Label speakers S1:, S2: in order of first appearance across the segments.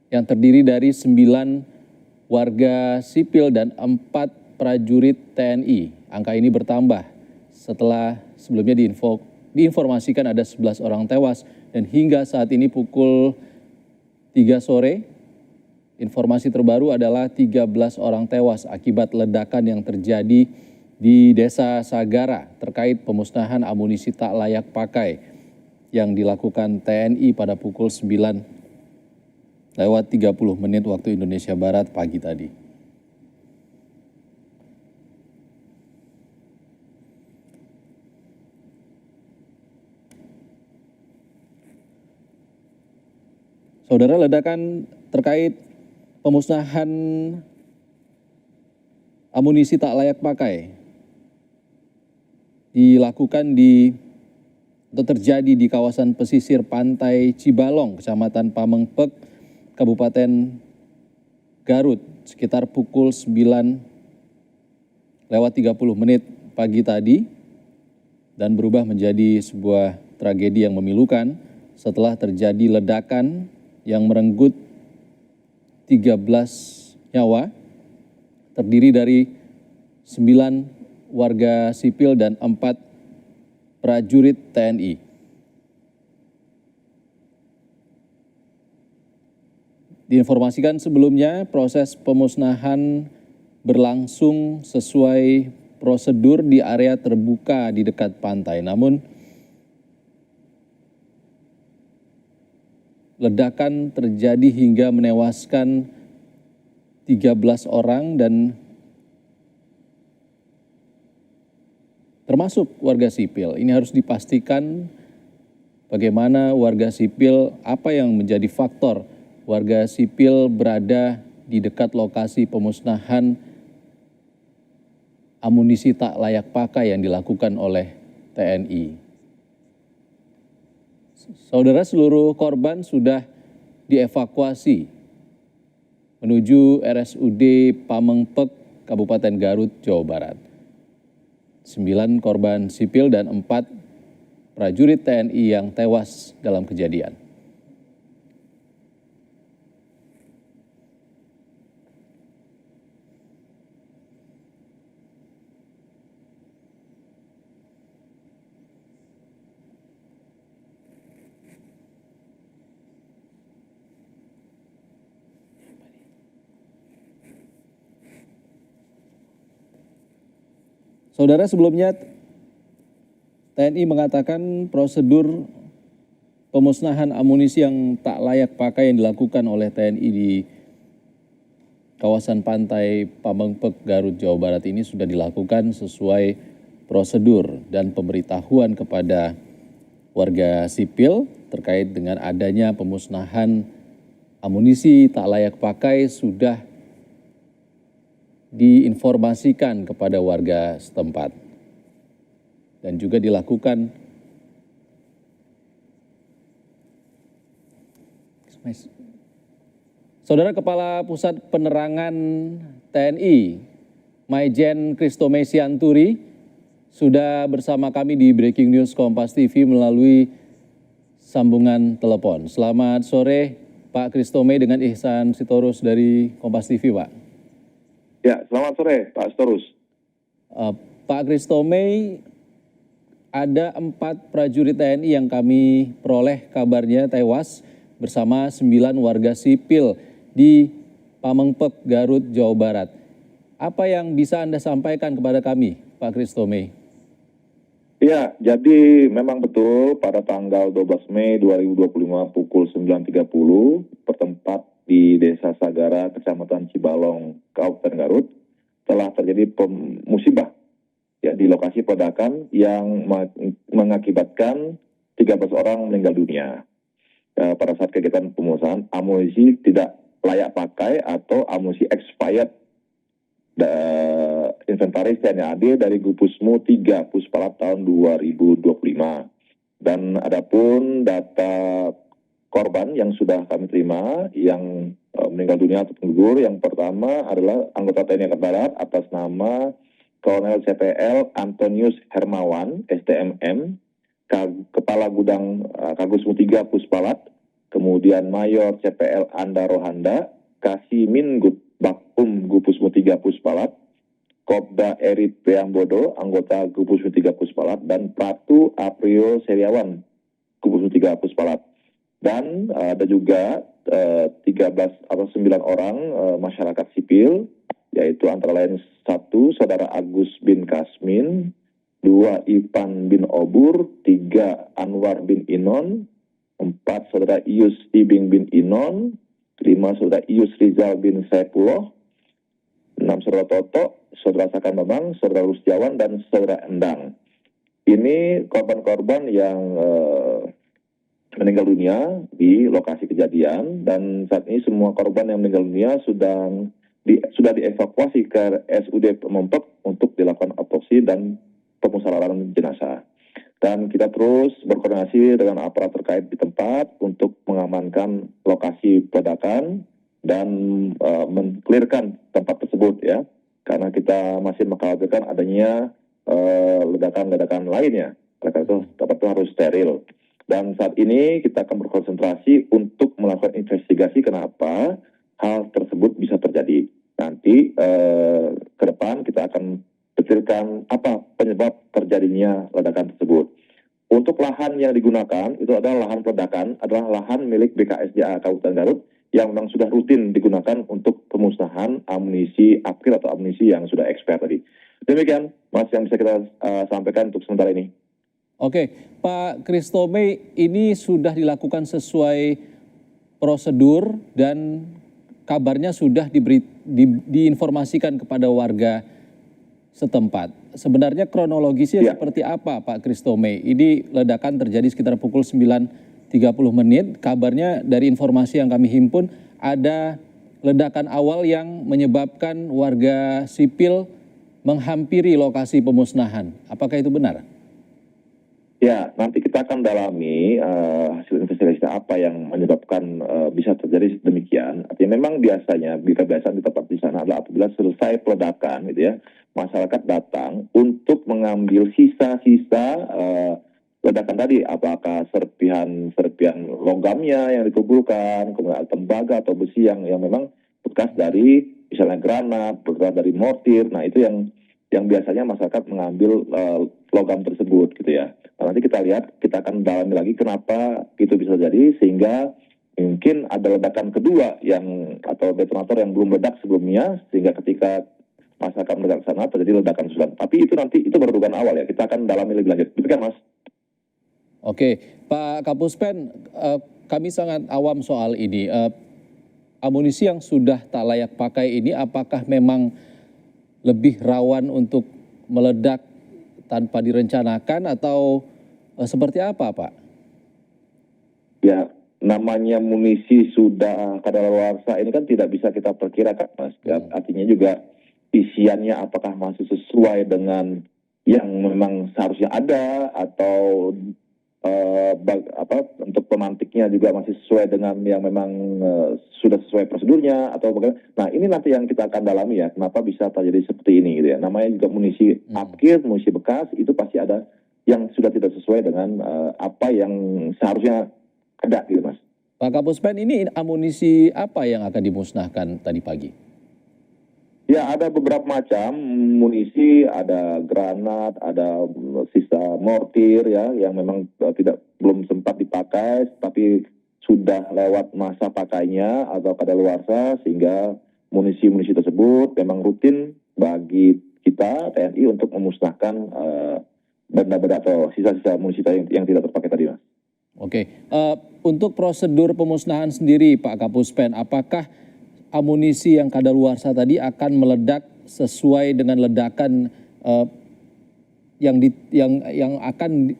S1: yang terdiri dari 9 warga sipil dan 4 prajurit TNI. Angka ini bertambah setelah sebelumnya diinformasikan ada 11 orang tewas dan hingga saat ini pukul 3 sore informasi terbaru adalah 13 orang tewas akibat ledakan yang terjadi di Desa Sagara terkait pemusnahan amunisi tak layak pakai yang dilakukan TNI pada pukul 9:30 waktu Indonesia Barat pagi tadi. Saudara, ledakan terkait pemusnahan amunisi tak layak pakai dilakukan atau terjadi di kawasan pesisir pantai Cibalong, Kecamatan Pamengpek, Kabupaten Garut, sekitar pukul 9:30 pagi tadi, dan berubah menjadi sebuah tragedi yang memilukan setelah terjadi ledakan yang merenggut 13 nyawa, terdiri dari 9 warga sipil dan 4 prajurit TNI. Diinformasikan sebelumnya proses pemusnahan berlangsung sesuai prosedur di area terbuka di dekat pantai. Namun ledakan terjadi hingga menewaskan 13 orang dan termasuk warga sipil. Ini harus dipastikan bagaimana warga sipil, apa yang menjadi faktor warga sipil berada di dekat lokasi pemusnahan amunisi tak layak pakai yang dilakukan oleh TNI. Saudara, seluruh korban sudah dievakuasi menuju RSUD Pamengpek, Kabupaten Garut, Jawa Barat. 9 korban sipil dan 4 prajurit TNI yang tewas dalam kejadian. Saudara, sebelumnya TNI mengatakan prosedur pemusnahan amunisi yang tak layak pakai yang dilakukan oleh TNI di kawasan pantai Pamengpek, Garut, Jawa Barat ini sudah dilakukan sesuai prosedur dan pemberitahuan kepada warga sipil terkait dengan adanya pemusnahan amunisi tak layak pakai sudah diinformasikan kepada warga setempat dan juga dilakukan Saudara, Kepala Pusat Penerangan TNI Maijen Kristome Sianturi sudah bersama kami di Breaking News Kompas TV melalui sambungan telepon. Selamat sore Pak Kristome dengan Ihsan Sitorus dari Kompas TV, Pak.
S2: Ya, selamat sore Pak Sitorus.
S1: Pak Kristome, ada 4 prajurit TNI yang kami peroleh kabarnya tewas bersama 9 warga sipil di Pamengpek, Garut, Jawa Barat. Apa yang bisa Anda sampaikan kepada kami, Pak Kristome?
S2: Ya, jadi memang betul pada tanggal 12 Mei 2025 pukul 9.30 bertempat di Desa Sagara, Kecamatan Cibalong, Kabupaten Garut, telah terjadi musibah ya di lokasi peledakan yang mengakibatkan 13 orang meninggal dunia pada saat kegiatan pemusnahan amunisi tidak layak pakai atau amunisi expired inventaris TNI AD dari Gupusmu 3 Puspalat tahun 2025. Dan adapun data korban yang sudah kami terima yang meninggal dunia atau gugur, yang pertama adalah anggota TNI Angkatan Darat atas nama Kolonel CPL Antonius Hermawan, STMM, Kepala Gudang Kagusmu 3 Puspalat, kemudian Mayor CPL Anda Rohanda, Kasimin Bakum Gupusmu 3 Puspalat, Kopda Erit Priambodo, anggota Gupusmu 3 Puspalat, dan Pratu Aprio Seriawan, Gupusmu 3 Puspalat. Dan ada juga 13 atau 9 orang masyarakat sipil, yaitu antara lain 1 Saudara Agus bin Kasmin, 2 Ipan bin Obur, 3 Anwar bin Inon, 4 Saudara Ius Ibing bin Inon, 5 Saudara Ius Rizal bin Saipullah, 6 Saudara Toto, Saudara Sakan Bambang, Saudara Rustiawan, dan Saudara Endang. Ini korban-korban yang meninggal dunia di lokasi kejadian, dan saat ini semua korban yang meninggal dunia sudah dievakuasi ke SUD Pemempek untuk dilakukan otopsi dan pemusyawaratan jenazah. Dan kita terus berkoordinasi dengan aparat terkait di tempat untuk mengamankan lokasi peledakan dan mengklirkan tempat tersebut ya, karena kita masih mengkhawatirkan adanya ledakan-ledakan lainnya. Oleh karena itu tempat itu harus steril. Dan saat ini kita akan berkonsentrasi untuk melakukan investigasi kenapa hal tersebut bisa terjadi. Nanti ke depan kita akan pikirkan apa penyebab terjadinya ledakan tersebut. Untuk lahan yang digunakan itu adalah lahan peledakan, adalah lahan milik BKSDA Kabupaten Garut yang memang sudah rutin digunakan untuk pemusnahan amunisi April atau amunisi yang sudah expire tadi. Demikian Mas yang bisa kita sampaikan untuk sementara ini.
S1: Oke, Pak Kristome, ini sudah dilakukan sesuai prosedur dan kabarnya sudah diinformasikan kepada warga setempat. Sebenarnya kronologisnya seperti apa Pak Kristome? Ini ledakan terjadi sekitar pukul 9.30 menit. Kabarnya dari informasi yang kami himpun ada ledakan awal yang menyebabkan warga sipil menghampiri lokasi pemusnahan. Apakah itu benar?
S2: Ya, nanti kita akan dalami hasil investigasi apa yang menyebabkan bisa terjadi demikian. Artinya memang biasanya kebiasaan di tempat di sana adalah apabila selesai peledakan, gitu ya, masyarakat datang untuk mengambil sisa-sisa ledakan tadi, apakah serpihan logamnya yang dikumpulkan, kemudian tembaga atau besi yang memang bekas dari misalnya granat, bekas dari mortir. Nah itu yang biasanya masyarakat mengambil logam tersebut, gitu ya. Nah, nanti kita lihat, kita akan dalami lagi kenapa itu bisa terjadi, sehingga mungkin ada ledakan kedua atau detonator yang belum meledak sebelumnya, sehingga ketika masyarakat meledak sana terjadi ledakan susulan. Tapi itu nanti itu baru dugaan awal ya, kita akan dalami lebih lanjut. Demikian Mas.
S1: Oke, Pak Kapuspen, kami sangat awam soal ini. Amunisi yang sudah tak layak pakai ini apakah memang lebih rawan untuk meledak tanpa direncanakan atau seperti apa, Pak?
S2: Ya, namanya munisi sudah kadaluarsa ini kan tidak bisa kita perkirakan, Mas. Artinya juga isiannya apakah masih sesuai dengan yang memang seharusnya ada atau untuk pemantiknya juga masih sesuai dengan yang memang sudah sesuai prosedurnya atau bagaimana. Nah ini nanti yang kita akan dalami ya, kenapa bisa terjadi seperti ini gitu ya. Namanya juga munisi akhir, munisi bekas, itu pasti ada yang sudah tidak sesuai dengan apa yang seharusnya ada gitu Mas.
S1: Pak Kapuspen, ini amunisi apa yang akan dimusnahkan tadi pagi?
S2: Ya, ada beberapa macam munisi, ada granat, ada sisa mortir ya, yang memang belum sempat dipakai, tapi sudah lewat masa pakainya atau kadaluarsa, sehingga munisi-munisi tersebut memang rutin bagi kita TNI untuk memusnahkan benda-benda atau sisa-sisa munisi yang tidak terpakai tadi, Mas.
S1: Oke, untuk prosedur pemusnahan sendiri, Pak Kapuspen, apakah amunisi yang kadaluarsa tadi akan meledak sesuai dengan ledakan yang akan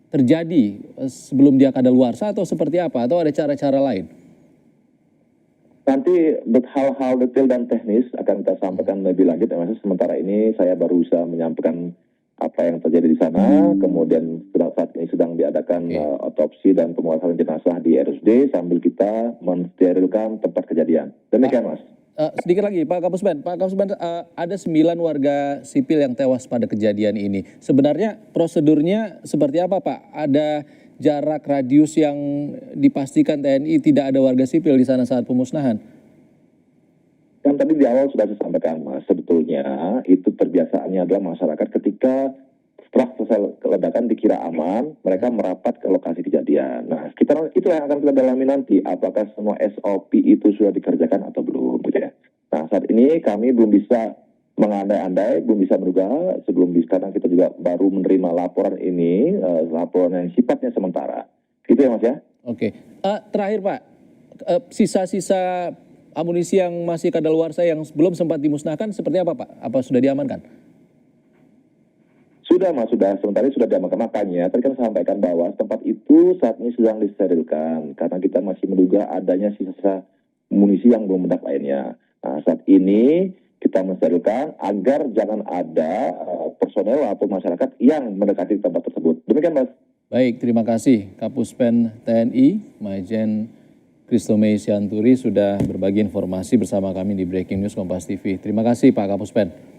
S1: terjadi sebelum dia kadaluarsa atau seperti apa? Atau ada cara-cara lain?
S2: Nanti hal-hal detail dan teknis akan kita sampaikan lebih lanjut. Sementara ini saya baru bisa menyampaikan apa yang terjadi di sana, kemudian saat ini sedang diadakan otopsi dan pemulasaran jenazah di RSUD sambil kita mensterilkan tempat kejadian. Demikian Mas.
S1: Sedikit lagi Pak Kapuspen, ada 9 warga sipil yang tewas pada kejadian ini. Sebenarnya prosedurnya seperti apa Pak? Ada jarak radius yang dipastikan TNI tidak ada warga sipil di sana saat pemusnahan?
S2: Kan tadi di awal sudah saya sampaikan, Mas, sebetulnya itu kebiasaannya adalah masyarakat ketika setelah selesai ledakan dikira aman, mereka merapat ke lokasi kejadian. Nah, itu yang akan kita dalami nanti, apakah semua SOP itu sudah dikerjakan atau belum, gitu ya. Nah, saat ini kami belum bisa mengandai-andai, belum bisa menduga, karena kita juga baru menerima laporan ini, laporan yang sifatnya sementara. Gitu ya, Mas ya.
S1: Oke. Terakhir Pak, sisa-sisa amunisi yang masih kadaluarsa yang belum sempat dimusnahkan seperti apa Pak? Apa sudah diamankan?
S2: Sudah, Mas, sudah. Sementara sudah diamankan. Makanya tadi kan saya sampaikan bahwa tempat itu saat ini sedang disterilkan karena kita masih menduga adanya sisa munisi yang belum meledak lainnya. Nah, saat ini kita mensterilkan agar jangan ada personel atau masyarakat yang mendekati tempat tersebut. Demikian, Mas.
S1: Baik, terima kasih Kapuspen TNI, Majen Christomei Sianturi sudah berbagi informasi bersama kami di Breaking News Kompas TV. Terima kasih Pak Kapuspen.